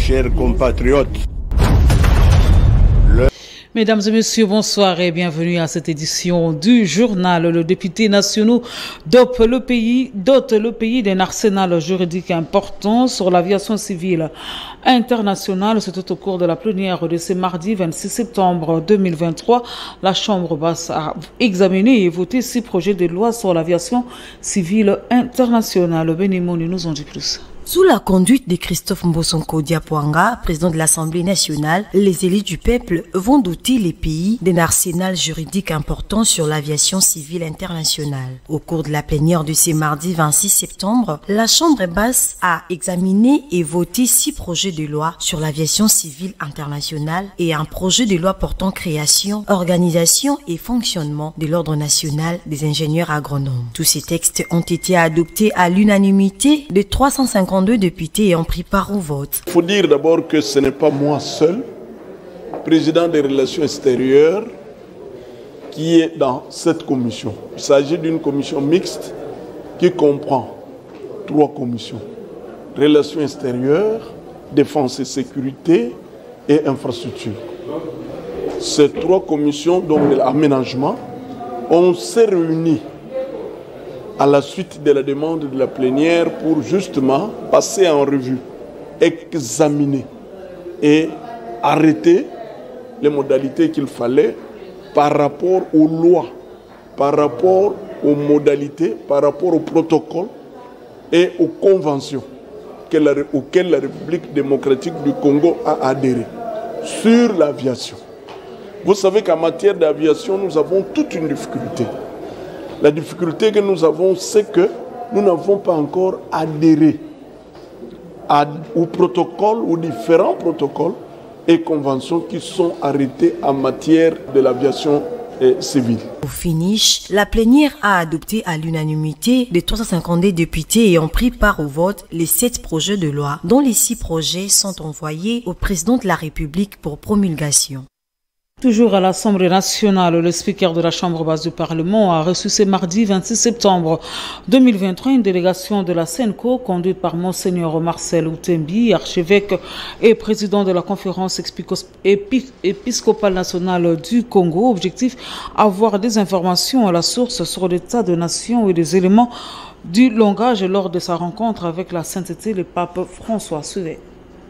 chers compatriotes. Mesdames et messieurs, bonsoir et bienvenue à cette édition du journal. Le député national dote le pays d'un arsenal juridique important sur l'aviation civile internationale. C'était au cours de la plénière de ce mardi 26 septembre 2023. La Chambre basse a examiné et voté 6 projets de loi sur l'aviation civile internationale. Benimoni nous en dit plus. Sous la conduite de Christophe Mbosonko Diapwanga, président de l'Assemblée nationale, les élus du peuple vont doter les pays d'un arsenal juridique important sur l'aviation civile internationale. Au cours de la plénière de ce mardi 26 septembre, la Chambre basse a examiné et voté 6 projets de loi sur l'aviation civile internationale et un projet de loi portant création, organisation et fonctionnement de l'Ordre national des ingénieurs agronomes. Tous ces textes ont été adoptés à l'unanimité de 352 députés ayant pris part au vote. Il faut dire d'abord que ce n'est pas moi seul, président des relations extérieures, qui est dans cette commission. Il s'agit d'une commission mixte qui comprend 3 commissions. Relations extérieures, défense et sécurité et infrastructure. Ces 3 commissions, donc de l'aménagement, on s'est réunis à la suite de la demande de la plénière pour justement passer en revue, examiner et arrêter les modalités qu'il fallait par rapport aux lois, par rapport aux modalités, par rapport aux protocoles et aux conventions auxquelles la République démocratique du Congo a adhéré sur l'aviation. Vous savez qu'en matière d'aviation, nous avons toute une difficulté. La difficulté que nous avons, c'est que nous n'avons pas encore adhéré aux protocoles, aux différents protocoles et conventions qui sont arrêtés en matière de l'aviation civile. Au finish, la plénière a adopté à l'unanimité de 352 députés ayant pris part au vote les 7 projets de loi, dont les 6 projets sont envoyés au président de la République pour promulgation. Toujours à l'Assemblée nationale, le speaker de la Chambre basse du Parlement a reçu ce mardi 26 septembre 2023 une délégation de la SENCO conduite par Monseigneur Marcel Outembi, archevêque et président de la conférence épiscopale nationale du Congo. Objectif, avoir des informations à la source sur l'état de nation et des éléments du langage lors de sa rencontre avec la sainteté, le pape François Suvet.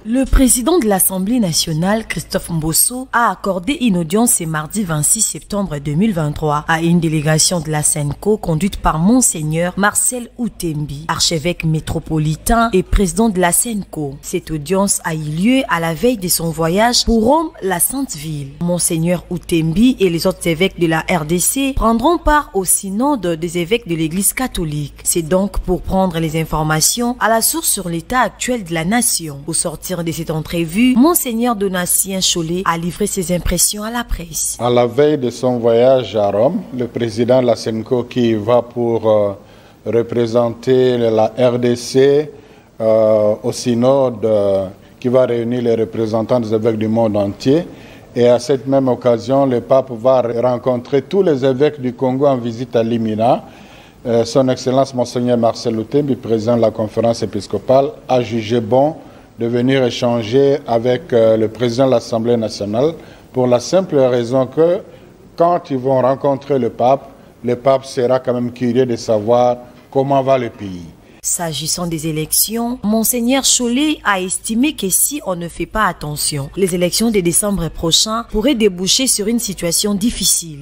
Le président de l'Assemblée nationale, Christophe Mbosso, a accordé une audience ce mardi 26 septembre 2023 à une délégation de la SENCO conduite par Monseigneur Marcel Outembi, archevêque métropolitain et président de la SENCO. Cette audience a eu lieu à la veille de son voyage pour Rome, la Sainte Ville. Monseigneur Outembi et les autres évêques de la RDC prendront part au synode des évêques de l'Église catholique. C'est donc pour prendre les informations à la source sur l'état actuel de la nation. Au sortir de cette entrevue, Monseigneur Donatien Chollet a livré ses impressions à la presse. À la veille de son voyage à Rome, le président de la SENCO qui va pour représenter la RDC au synode qui va réunir les représentants des évêques du monde entier. Et à cette même occasion, le pape va rencontrer tous les évêques du Congo en visite à Limina. Son Excellence Monseigneur Marcel Outembi, président de la conférence épiscopale, a jugé bon de venir échanger avec le président de l'Assemblée nationale pour la simple raison que quand ils vont rencontrer le pape sera quand même curieux de savoir comment va le pays. S'agissant des élections, Monseigneur Chollet a estimé que si on ne fait pas attention, les élections de décembre prochain pourraient déboucher sur une situation difficile.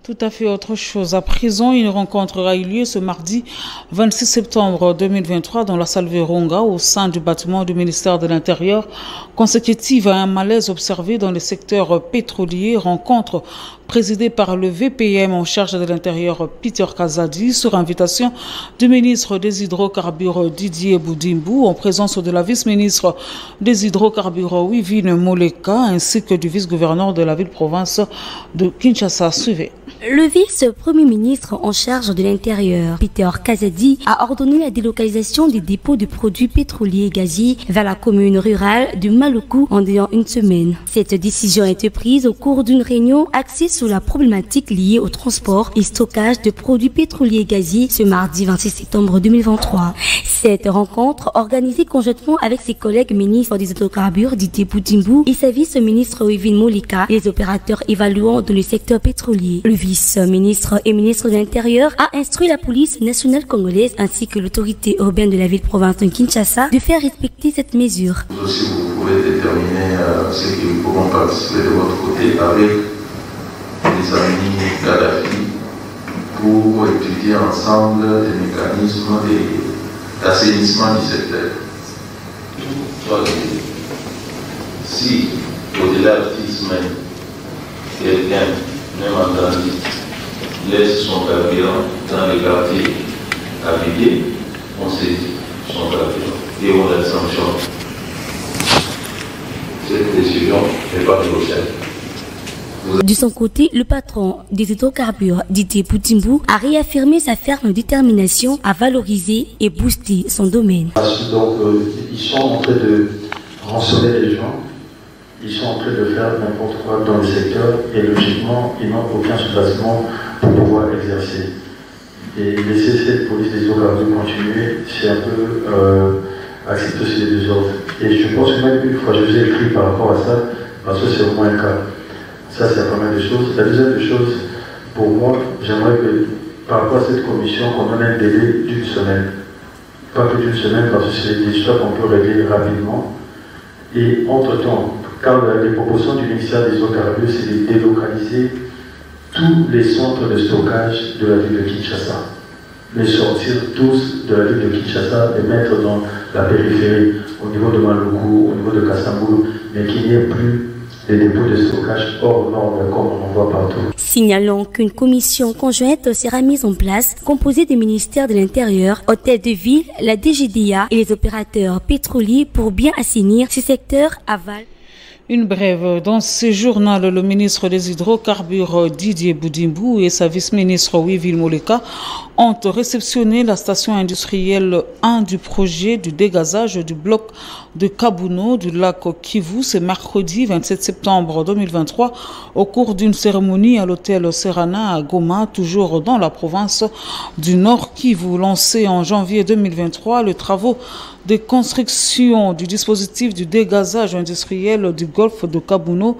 Tout à fait autre chose. À présent, une rencontre aura eu lieu ce mardi 26 septembre 2023 dans la salle Virunga au sein du bâtiment du ministère de l'Intérieur, consécutive à un malaise observé dans le secteur pétrolier. Rencontre présidée par le VPM en charge de l'Intérieur Peter Kazadi sur invitation du ministre des Hydrocarbures Didier Boudimbou en présence de la vice-ministre des Hydrocarbures Wivine Moleka ainsi que du vice-gouverneur de la ville-province de Kinshasa. Suivez. Le vice-premier ministre en charge de l'Intérieur, Peter Kazadi, a ordonné la délocalisation des dépôts de produits pétroliers et gaziers vers la commune rurale de Maluku en une semaine. Cette décision a été prise au cours d'une réunion axée sur la problématique liée au transport et stockage de produits pétroliers et gaziers ce mardi 26 septembre 2023. Cette rencontre, organisée conjointement avec ses collègues ministres des hydrocarbures Didier Boudimbu et sa vice-ministre Wivine Molika et les opérateurs évaluants dans le secteur pétrolier. Le vice-ministre et ministre de l'Intérieur a instruit la police nationale congolaise ainsi que l'autorité urbaine de la ville-province de Kinshasa de faire respecter cette mesure. Vous aussi, vous pouvez déterminer ceux qui pourront participer de votre côté avec les amis Gaddafi pour étudier ensemble des mécanismes d'assainissement du secteur. Si, au-delà de 6 semaines, quelqu'un, même entendu, laisse son carburant dans les quartiers à vider, on saisit son carburant et on la sanctionne. Cette décision n'est pas négociable. De son côté, le patron des hydrocarbures, Didier Boudimbu, a réaffirmé sa ferme détermination à valoriser et booster son domaine. Donc, ils sont en train de rançonner les gens, ils sont en train de faire n'importe quoi dans le secteur et logiquement, ils n'ont aucun soubassement pour pouvoir exercer. Et laisser cette police des hydrocarbures continuer, c'est un peu accepter aussi les désordres. Et je pense que même une fois, je vous ai écrit par rapport à ça, parce que c'est vraiment un cas. Ça, c'est la première des choses. La deuxième des choses, pour moi, j'aimerais que, par rapport à cette commission, qu'on donne un délai d'une semaine. Pas que d'une semaine, parce que c'est des histoires qu'on peut régler rapidement. Et entre-temps, car les propositions du ministère des hydrocarbures, c'est de délocaliser tous les centres de stockage de la ville de Kinshasa. Les sortir tous de la ville de Kinshasa et mettre dans la périphérie, au niveau de Maluku, au niveau de Kassambou, mais qu'il n'y ait plus des dépôts de stockage hors normes comme on en voit partout. Signalons qu'une commission conjointe sera mise en place, composée des ministères de l'Intérieur, Hôtel de Ville, la DGDA et les opérateurs pétroliers pour bien assainir ce secteur aval. Une brève. Dans ce journal, le ministre des Hydrocarbures Didier Boudimbu et sa vice-ministre Wivine Molika ont réceptionné la station industrielle 1 du projet du dégazage du bloc de Kabuno du lac Kivu ce mercredi 27 septembre 2023 au cours d'une cérémonie à l'hôtel Serrana à Goma, toujours dans la province du Nord Kivu. Lancé en janvier 2023, les travaux de construction du dispositif du dégazage industriel du golfe de Kabuno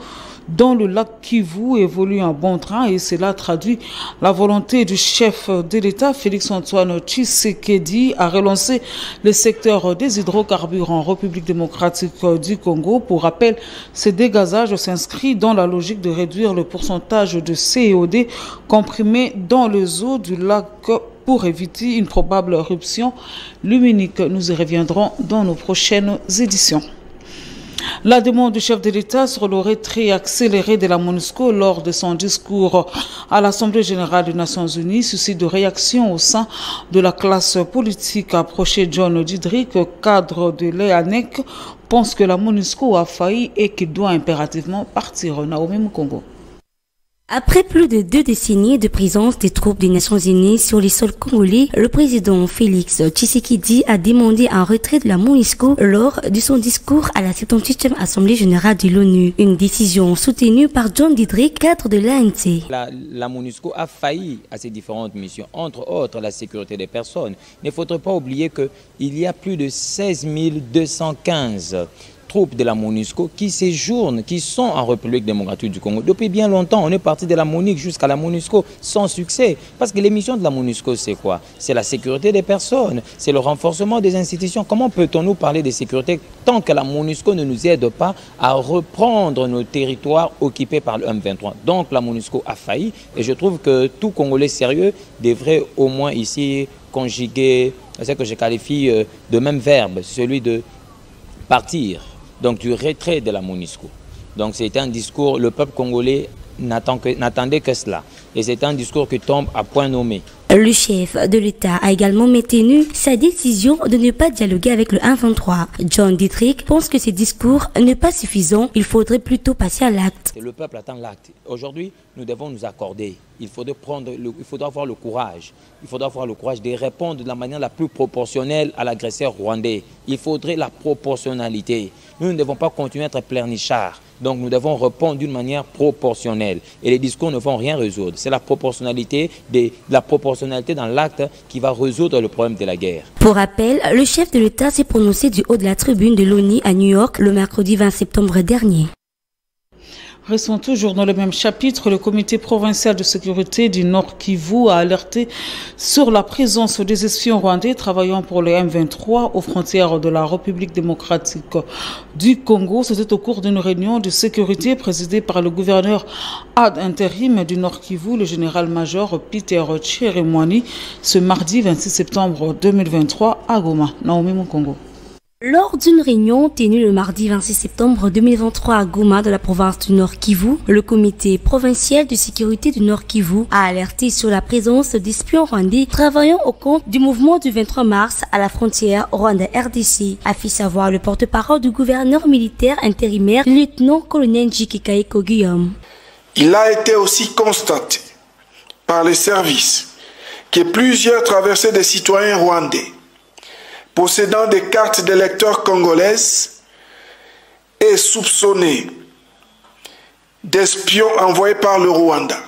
dans le lac Kivu évolue en bon train et cela traduit la volonté du chef de l'État, Félix-Antoine Tshisekedi, à relancer le secteur des hydrocarbures en République démocratique du Congo. Pour rappel, ce dégazage s'inscrit dans la logique de réduire le pourcentage de CO2 comprimé dans les eaux du lac pour éviter une probable éruption luminique. Nous y reviendrons dans nos prochaines éditions. La demande du chef de l'État sur le retrait accéléré de la MONUSCO lors de son discours à l'Assemblée générale des Nations unies suscite de réactions au sein de la classe politique. Approché John Didrik, cadre de l'EANEC, pense que la MONUSCO a failli et qu'il doit impérativement partir. Naomi Mukongo. Après plus de 2 décennies de présence des troupes des Nations Unies sur les sols congolais, le président Félix Tshisekedi a demandé un retrait de la MONUSCO lors de son discours à la 78e Assemblée générale de l'ONU. Une décision soutenue par John Didrik, cadre de l'ANC. La MONUSCO a failli à ses différentes missions, entre autres la sécurité des personnes. Il ne faudrait pas oublier qu'il y a plus de 16 215 troupes de la MONUSCO qui séjournent, qui sont en République démocratique du Congo. Depuis bien longtemps, on est parti de la MONUC jusqu'à la MONUSCO sans succès. Parce que les missions de la MONUSCO, c'est quoi? C'est la sécurité des personnes, c'est le renforcement des institutions. Comment peut-on nous parler de sécurité tant que la MONUSCO ne nous aide pas à reprendre nos territoires occupés par le M23? Donc la MONUSCO a failli et je trouve que tout Congolais sérieux devrait au moins ici conjuguer ce que je qualifie de même verbe, celui de partir. Donc du retrait de la MONUSCO. Donc c'était un discours, le peuple congolais n'attendait que cela. Et c'est un discours qui tombe à point nommé. Le chef de l'État a également maintenu sa décision de ne pas dialoguer avec le 1-23. John Dietrich pense que ces discours n'est pas suffisant, il faudrait plutôt passer à l'acte. Le peuple attend l'acte. Aujourd'hui, nous devons nous accorder. Il faudra avoir le courage. Il faudra avoir le courage de répondre de la manière la plus proportionnelle à l'agresseur rwandais. Il faudrait la proportionnalité. Nous ne devons pas continuer à être pleurnichards. Donc nous devons répondre d'une manière proportionnelle. Et les discours ne vont rien résoudre. C'est la proportionnalité dans l'acte qui va résoudre le problème de la guerre. Pour rappel, le chef de l'État s'est prononcé du haut de la tribune de l'ONU à New York le mercredi 20 septembre dernier. Restons toujours dans le même chapitre. Le comité provincial de sécurité du Nord Kivu a alerté sur la présence des espions rwandais travaillant pour le M23 aux frontières de la République démocratique du Congo. C'était au cours d'une réunion de sécurité présidée par le gouverneur ad intérim du Nord Kivu, le général-major Peter Tcheremwani, ce mardi 26 septembre 2023 à Goma. Naomi Mukongo. Lors d'une réunion tenue le mardi 26 septembre 2023 à Goma de la province du Nord Kivu, le comité provincial de sécurité du Nord Kivu a alerté sur la présence d'espions rwandais travaillant au compte du mouvement du 23 mars à la frontière Rwanda-RDC, a fait savoir le porte-parole du gouverneur militaire intérimaire, lieutenant-colonel Jikikaeko Guillaume. Il a été aussi constaté par les services que plusieurs traversées des citoyens rwandais possédant des cartes d'électeurs congolaises et soupçonnés d'espions envoyés par le Rwanda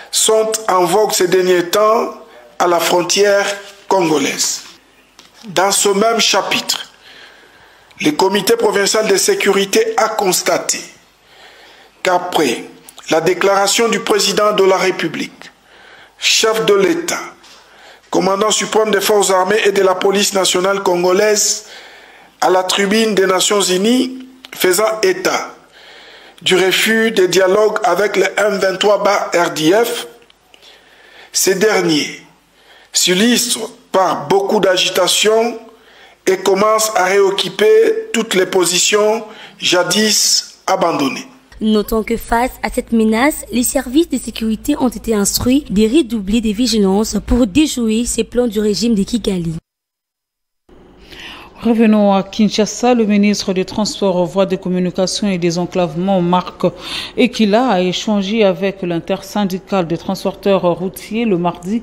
sont en vogue ces derniers temps à la frontière congolaise. Dans ce même chapitre, le comité provincial de sécurité a constaté qu'après la déclaration du président de la République, chef de l'État, commandant suprême des forces armées et de la police nationale congolaise à la tribune des Nations Unies faisant état du refus de dialogue avec le M23-RDF, ces derniers s'illustrent par beaucoup d'agitation et commencent à réoccuper toutes les positions jadis abandonnées. Notons que face à cette menace, les services de sécurité ont été instruits de redoubler des vigilances pour déjouer ces plans du régime de Kigali. Revenons à Kinshasa. Le ministre des Transports, Voies de Communication et des Enclavements, Marc Ekila, a échangé avec l'intersyndicale des transporteurs routiers le mardi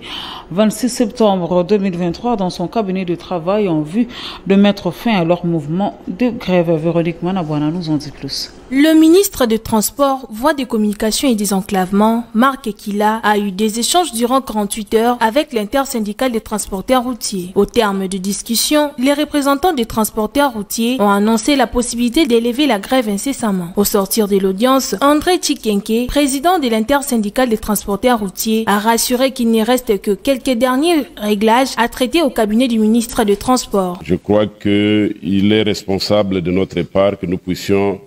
26 septembre 2023 dans son cabinet de travail en vue de mettre fin à leur mouvement de grève. Véronique Manabouana nous en dit plus. Le ministre des Transports, Voies de Communication et des Enclavements, Marc Ekila, a eu des échanges durant 48 heures avec l'intersyndicale des transporteurs routiers. Au terme de discussions, les représentants des transporteurs routiers ont annoncé la possibilité d'élever la grève incessamment. Au sortir de l'audience, André Chikenke, président de l'intersyndicale des transporteurs routiers, a rassuré qu'il ne reste que quelques derniers réglages à traiter au cabinet du ministre des Transports. Je crois qu'il est responsable de notre part que nous puissions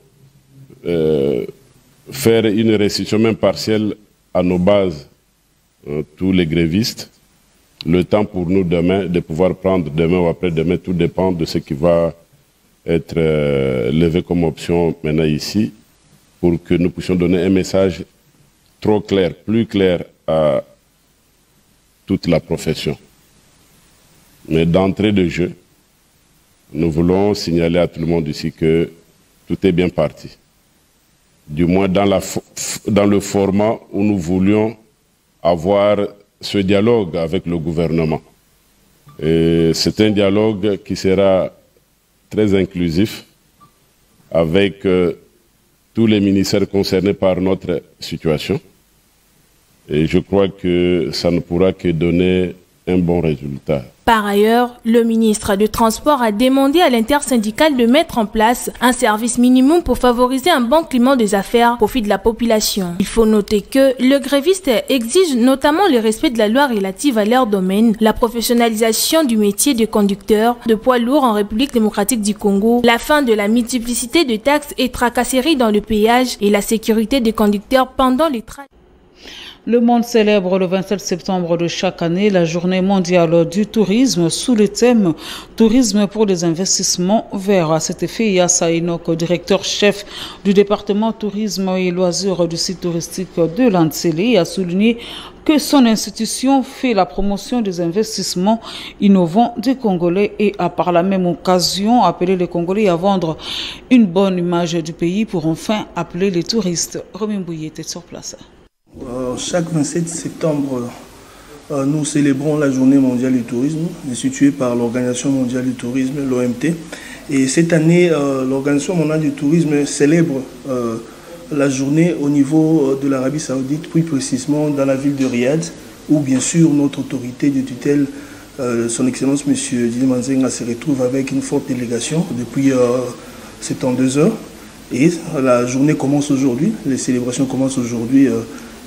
faire une restitution même partielle à nos bases, tous les grévistes. Le temps pour nous demain de pouvoir prendre demain ou après-demain, tout dépend de ce qui va être levé comme option maintenant ici, pour que nous puissions donner un message trop clair, plus clair à toute la profession. Mais d'entrée de jeu, nous voulons signaler à tout le monde ici que tout est bien parti. Du moins dans le format où nous voulions avoir ce dialogue avec le gouvernement. C'est un dialogue qui sera très inclusif avec tous les ministères concernés par notre situation. Et je crois que ça ne pourra que donner un bon résultat. Par ailleurs, le ministre des Transports a demandé à l'intersyndicale de mettre en place un service minimum pour favoriser un bon climat des affaires au profit de la population. Il faut noter que le gréviste exige notamment le respect de la loi relative à leur domaine, la professionnalisation du métier de conducteur de poids lourds en République démocratique du Congo, la fin de la multiplicité de taxes et tracasseries dans le péage et la sécurité des conducteurs pendant les trajets. Le monde célèbre le 27 septembre de chaque année la journée mondiale du tourisme sous le thème « Tourisme pour les investissements verts ». À cet effet, Yassa Enoch, directeur-chef du département tourisme et loisirs du site touristique de Lantsele, a souligné que son institution fait la promotion des investissements innovants des Congolais et a par la même occasion appelé les Congolais à vendre une bonne image du pays pour enfin appeler les touristes. Romain Bouillet était sur place. Chaque 27 septembre, nous célébrons la journée mondiale du tourisme, instituée par l'Organisation mondiale du tourisme, l'OMT. Et cette année, l'Organisation mondiale du tourisme célèbre la journée au niveau de l'Arabie Saoudite, plus précisément dans la ville de Riyad, où bien sûr notre autorité de tutelle, son Excellence M. Didi Manzenga, se retrouve avec une forte délégation depuis 72 heures. Et la journée commence aujourd'hui, les célébrations commencent aujourd'hui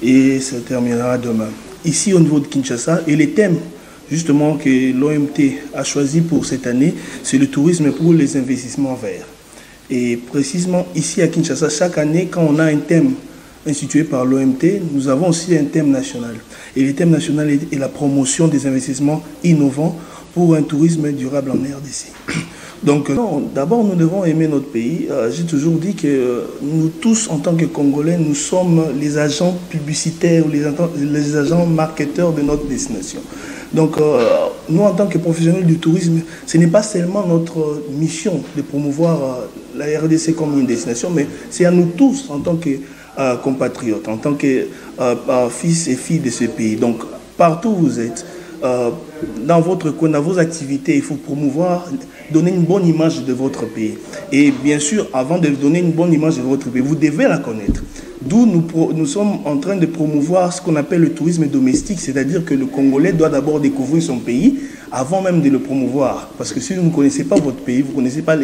et ça terminera demain. Ici au niveau de Kinshasa, et les thèmes justement que l'OMT a choisi pour cette année, c'est le tourisme pour les investissements verts. Et précisément ici à Kinshasa, chaque année, quand on a un thème institué par l'OMT, nous avons aussi un thème national. Et le thème national est la promotion des investissements innovants pour un tourisme durable en RDC. Donc, d'abord, nous devons aimer notre pays. J'ai toujours dit que nous tous, en tant que Congolais, nous sommes les agents publicitaires, les agents marketeurs de notre destination. Donc, nous, en tant que professionnels du tourisme, ce n'est pas seulement notre mission de promouvoir la RDC comme une destination, mais c'est à nous tous, en tant que compatriotes, en tant que fils et filles de ce pays. Donc, partout où vous êtes, dans votre coin, dans vos activités, il faut promouvoir, donner une bonne image de votre pays. Et bien sûr, avant de donner une bonne image de votre pays, vous devez la connaître. D'où nous sommes en train de promouvoir ce qu'on appelle le tourisme domestique, c'est-à-dire que le Congolais doit d'abord découvrir son pays avant même de le promouvoir. Parce que si vous ne connaissez pas votre pays, vous ne connaissez pas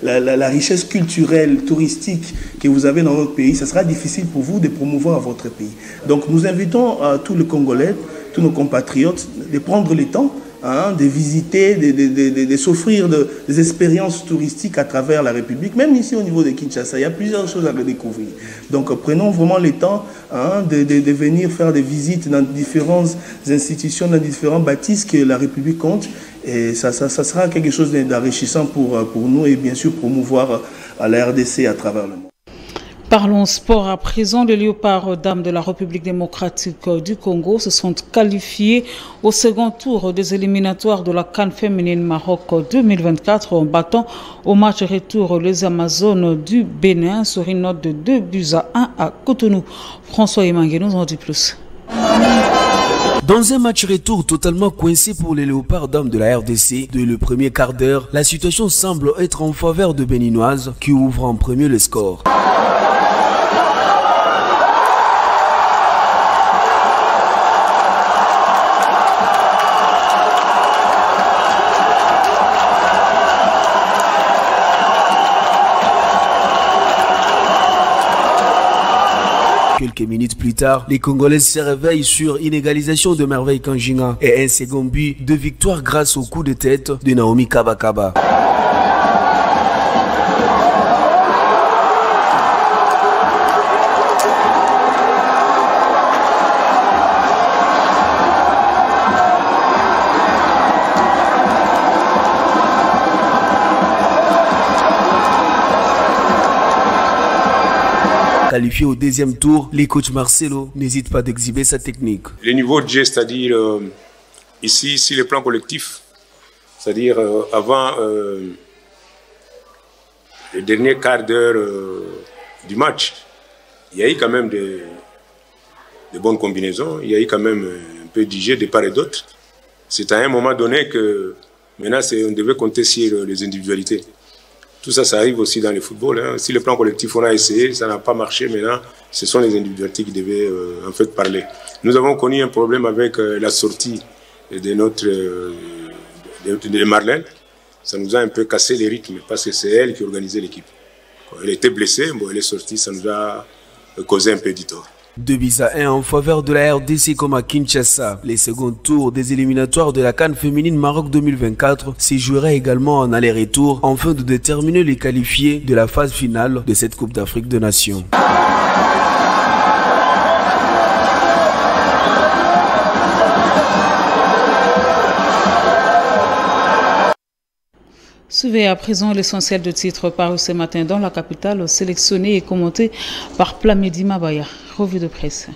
la richesse culturelle, touristique que vous avez dans votre pays, ça sera difficile pour vous de promouvoir votre pays. Donc nous invitons tous les Congolais, tous nos compatriotes, de prendre le temps de visiter, de s'offrir des expériences touristiques à travers la République. Même ici au niveau de Kinshasa, il y a plusieurs choses à redécouvrir. Donc prenons vraiment le temps de venir faire des visites dans différentes institutions, dans différents bâtisses que la République compte. Et ça sera quelque chose d'enrichissant pour nous et bien sûr promouvoir la RDC à travers le monde. Parlons sport à présent. Les Léopards dames de la République démocratique du Congo se sont qualifiés au second tour des éliminatoires de la CAN féminine Maroc 2024 en battant au match retour les Amazones du Bénin sur une note de 2-1 à Cotonou. François Emangué nous en dit plus. Dans un match retour totalement coincé pour les Léopards dames de la RDC, dès le premier quart d'heure, la situation semble être en faveur de Béninoises qui ouvrent en premier le score. Quelques minutes plus tard, les Congolaises se réveillent sur une égalisation de Merveille Kanjinga et un second but de victoire grâce au coup de tête de Naomi Kabakaba. Qualifié au deuxième tour, les coachs Marcelo n'hésitent pas d'exhiber sa technique. Le niveau de jeu, c'est-à-dire ici, le plan collectif, c'est-à-dire avant le dernier quart d'heure du match, il y a eu quand même de bonnes combinaisons, il y a eu quand même un peu de jeu de part et d'autre. C'est à un moment donné que maintenant on devait compter sur les individualités. Tout ça, ça arrive aussi dans le football. Hein. Si le plan collectif, on a essayé, ça n'a pas marché. Maintenant, ce sont les individualités qui devaient en fait parler. Nous avons connu un problème avec la sortie de Marlène. Ça nous a un peu cassé les rythmes parce que c'est elle qui organisait l'équipe. Elle était blessée, bon, elle est sortie, ça nous a causé un peu du tort. 2-1 en faveur de la RDC comme à Kinshasa. Les seconds tours des éliminatoires de la CAN féminine Maroc 2024 s'y joueraient également en aller-retour afin de déterminer les qualifiés de la phase finale de cette Coupe d'Afrique des Nations. Suivez à présent l'essentiel de titres parus ce matin dans la capitale, sélectionné et commenté par Plamedi Mabaya. Revue de presse.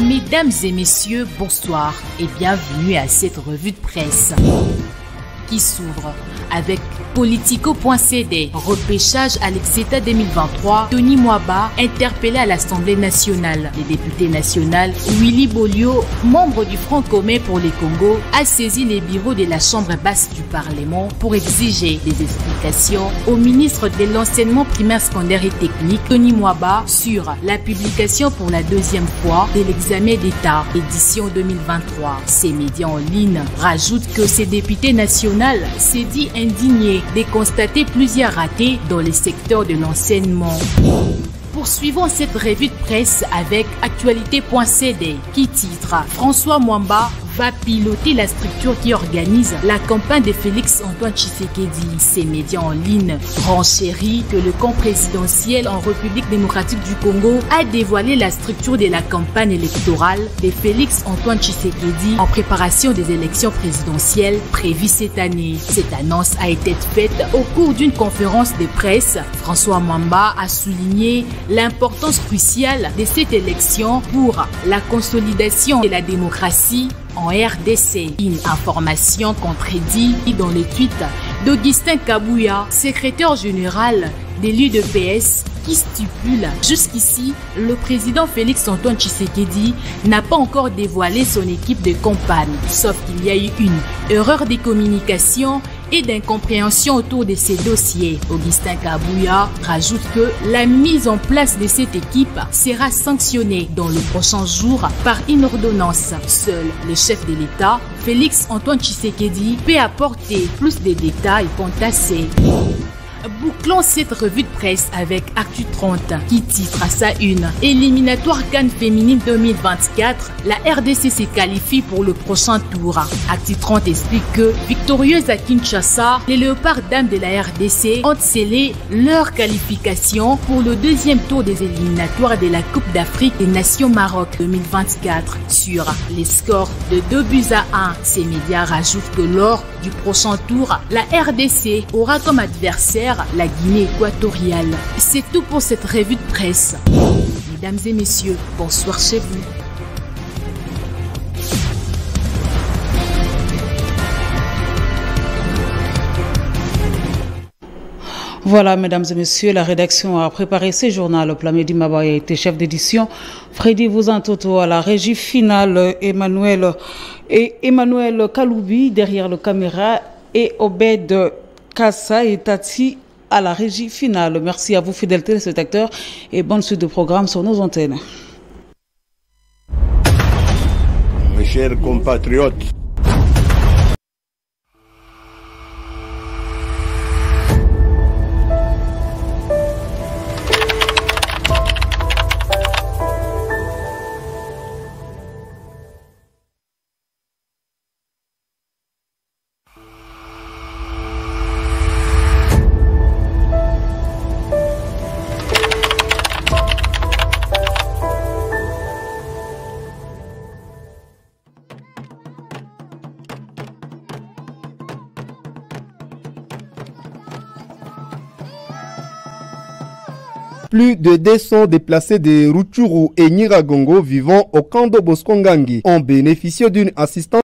Mesdames et messieurs, bonsoir et bienvenue à cette revue de presse qui s'ouvre avec Politico.cd, repêchage à l'Exeta 2023, Tony Mwaba interpellé à l'Assemblée nationale. Le député national Willy Bolio, membre du Front commun pour les Congo, a saisi les bureaux de la Chambre basse du Parlement pour exiger des explications au ministre de l'Enseignement primaire, secondaire et technique, Tony Mwaba, sur la publication pour la deuxième fois de l'examen d'État, édition 2023. Ces médias en ligne rajoutent que ce député national s'est dit indigné de constater plusieurs ratés dans les secteurs de l'enseignement. Poursuivons cette revue de presse avec Actualité.cd qui titre « François Mwamba va piloter la structure qui organise la campagne de Félix-Antoine Tshisekedi ». Ces médias en ligne renchérissent que le camp présidentiel en République démocratique du Congo a dévoilé la structure de la campagne électorale de Félix-Antoine Tshisekedi en préparation des élections présidentielles prévues cette année. Cette annonce a été faite au cours d'une conférence de presse. François Mwamba a souligné l'importance cruciale de cette élection pour la consolidation de la démocratie en RDC. Une information contredite dans le tweet d'Augustin Kabouya, secrétaire général de l'UDPS, qui stipule « Jusqu'ici, le président Félix-Antoine Tshisekedi n'a pas encore dévoilé son équipe de campagne, sauf qu'il y a eu une erreur de communication et d'incompréhension autour de ces dossiers. » Augustin Kabouya rajoute que la mise en place de cette équipe sera sanctionnée dans le prochain jour par une ordonnance. Seul le chef de l'État, Félix-Antoine Tshisekedi, peut apporter plus de détails quant à ces. Bouclons cette revue de presse avec Actu 30 qui titre à sa une « Éliminatoire CAN féminine 2024, la RDC se qualifie pour le prochain tour ». Actu 30 explique que, victorieuses à Kinshasa, les Léopards dames de la RDC ont scellé leur qualification pour le deuxième tour des éliminatoires de la Coupe d'Afrique des Nations Maroc 2024 sur les scores de 2-1. Ces médias rajoutent que lors du prochain tour, la RDC aura comme adversaire la Guinée équatoriale. C'est tout pour cette revue de presse. Mesdames et messieurs, bonsoir chez vous. Voilà, mesdames et messieurs, la rédaction a préparé ce journal. Plamedi Mabaya était chef d'édition. Freddy Vousantoto à la régie finale. Emmanuel Kaloubi derrière la caméra et Obed Kassa et Tati à la régie finale. Merci à vous, fidèles téléspectateurs, et bonne suite de programme sur nos antennes. Mes chers compatriotes, plus de 200 déplacés de Rutshuru et Nyiragongo vivant au camp de Boskongangi ont bénéficié d'une assistance